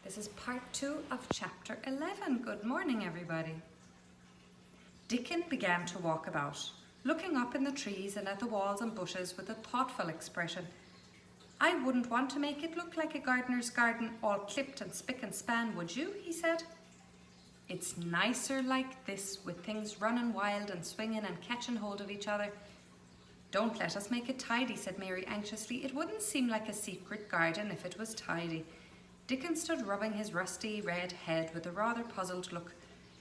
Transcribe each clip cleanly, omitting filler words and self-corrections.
This is part 2 of chapter 11. Good morning, everybody. Dickon began to walk about, looking up in the trees and at the walls and bushes with a thoughtful expression. "I wouldn't want to make it look like a gardener's garden, all clipped and spick and span, would you?" he said. "It's nicer like this, with things running wild and swinging and catching hold of each other." "Don't let us make it tidy," said Mary anxiously. "It wouldn't seem like a secret garden if it was tidy." Dickon stood rubbing his rusty red head with a rather puzzled look.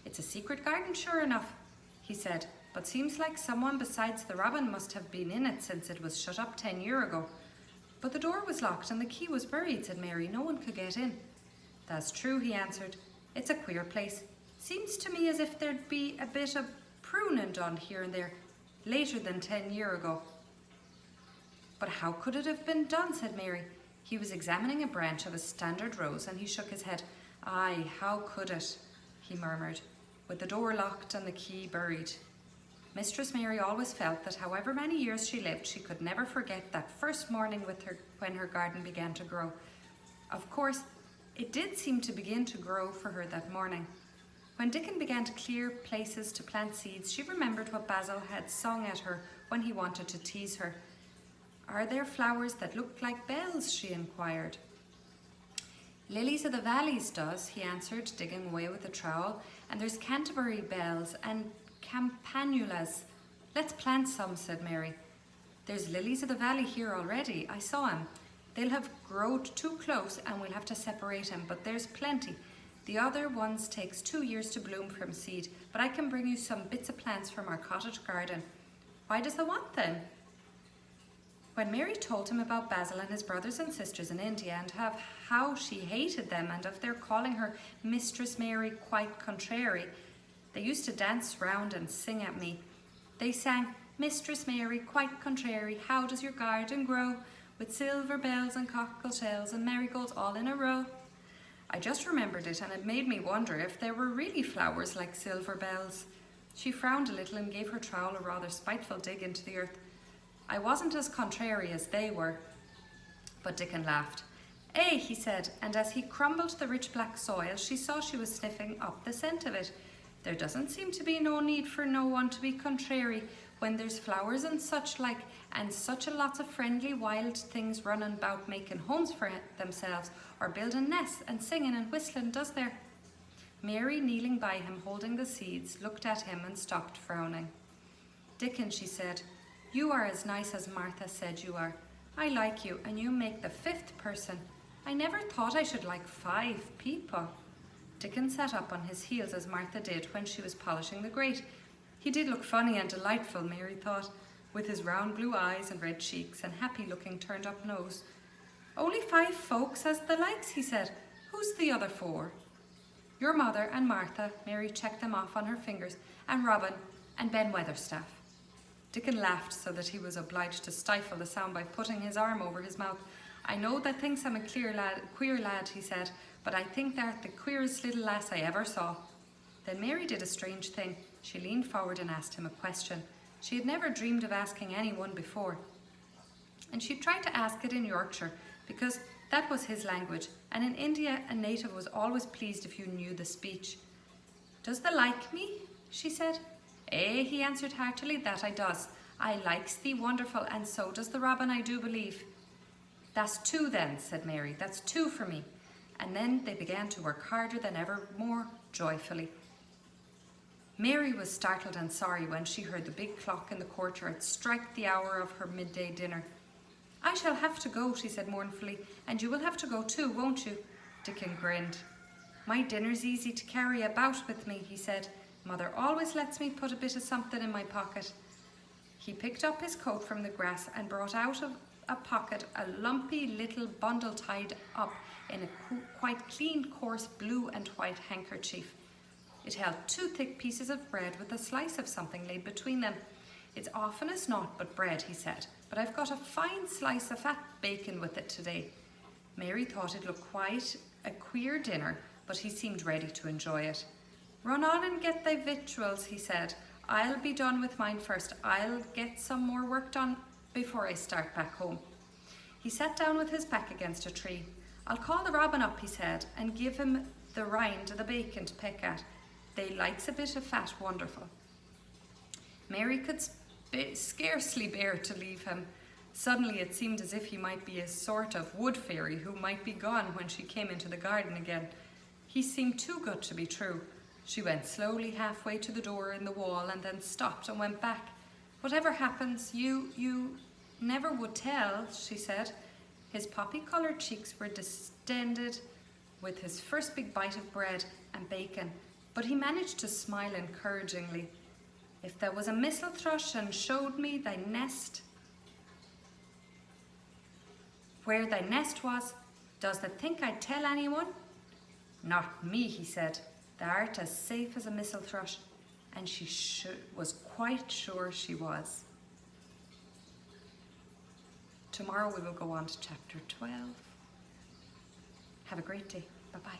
"It's a secret garden, sure enough," he said, "but seems like someone besides the robin must have been in it since it was shut up 10 years ago." "But the door was locked and the key was buried," said Mary. "No one could get in." "That's true," he answered. "It's a queer place. Seems to me as if there'd be a bit of pruning done here and there, later than 10 years ago." "But how could it have been done?" said Mary. He was examining a branch of a standard rose and he shook his head. "Aye, how could it?" he murmured, "with the door locked and the key buried." Mistress Mary always felt that however many years she lived, she could never forget that first morning with her when her garden began to grow. Of course, it did seem to begin to grow for her that morning. When Dickon began to clear places to plant seeds, she remembered what Basil had sung at her when he wanted to tease her. "Are there flowers that look like bells?" she inquired. "Lilies of the valleys does," he answered, digging away with the trowel, "and there's Canterbury bells and campanulas." "Let's plant some," said Mary. "There's lilies of the valley here already. I saw 'em. They'll have growed too close and we'll have to separate 'em, but there's plenty. The other ones takes 2 years to bloom from seed, but I can bring you some bits of plants from our cottage garden." "Why does they want them?" When Mary told him about Basil and his brothers and sisters in India and of how she hated them and of their calling her Mistress Mary quite contrary, "They used to dance round and sing at me. They sang, 'Mistress Mary quite contrary, how does your garden grow? With silver bells and cockle shells and marigolds all in a row.' I just remembered it and it made me wonder if there were really flowers like silver bells." She frowned a little and gave her trowel a rather spiteful dig into the earth. "I wasn't as contrary as they were." But Dickon laughed. "Eh," he said, and as he crumbled the rich black soil, she saw she was sniffing up the scent of it. "There doesn't seem to be no need for no one to be contrary when there's flowers and such like, and such a lots of friendly wild things running about making homes for themselves, or building nests and singing and whistling, does there?" Mary, kneeling by him holding the seeds, looked at him and stopped frowning. "Dickon," she said, "you are as nice as Martha said you are. I like you, and you make the 5th person. I never thought I should like 5 people." Dickon sat up on his heels as Martha did when she was polishing the grate. He did look funny and delightful, Mary thought, with his round blue eyes and red cheeks and happy-looking turned-up nose. "Only 5 folks as the likes," he said. "Who's the other 4? "Your mother and Martha," Mary checked them off on her fingers, "and Robin and Ben Weatherstaff." Dickon laughed so that he was obliged to stifle the sound by putting his arm over his mouth. "I know that thinks I'm a queer lad," he said, "but I think thou'rt the queerest little lass I ever saw." Then Mary did a strange thing. She leaned forward and asked him a question. She had never dreamed of asking anyone before. And she tried to ask it in Yorkshire, because that was his language, and in India a native was always pleased if you knew the speech. "Does thee like me?" she said. "Eh," he answered heartily, "that I does. I likes thee wonderful, and so does the robin, I do believe." "That's 2 then," said Mary. "That's 2 for me." And then they began to work harder than ever, more joyfully. Mary was startled and sorry when she heard the big clock in the courtyard strike the hour of her midday dinner. "I shall have to go," she said mournfully, "and you will have to go too, won't you?" Dickon grinned. "My dinner's easy to carry about with me," he said. "Mother always lets me put a bit of something in my pocket." He picked up his coat from the grass and brought out of a pocket a lumpy little bundle tied up in a quite clean, coarse blue and white handkerchief. It held 2 thick pieces of bread with a slice of something laid between them. "It's often as not but bread," he said, "but I've got a fine slice of fat bacon with it today." Mary thought it looked quite a queer dinner, but he seemed ready to enjoy it. "Run on and get thy victuals," he said. "I'll be done with mine first. I'll get some more work done before I start back home." He sat down with his back against a tree. I'll call the robin up, he said, and give him the rind of the bacon to peck at. They likes a bit of fat wonderful. Mary could scarcely bear to leave him. Suddenly it seemed as if he might be a sort of wood fairy who might be gone when she came into the garden again. He seemed too good to be true. She went slowly halfway to the door in the wall and then stopped and went back. Whatever happens, you never would tell, she said. His poppy-coloured cheeks were distended with his first big bite of bread and bacon, but he managed to smile encouragingly. If there was a mistle thrush and showed me thy nest, where thy nest was, does thou think I'd tell anyone? Not me, he said. Thou art as safe as a mistle thrush, and she was quite sure she was. Tomorrow we will go on to chapter 12. Have a great day. Bye-bye.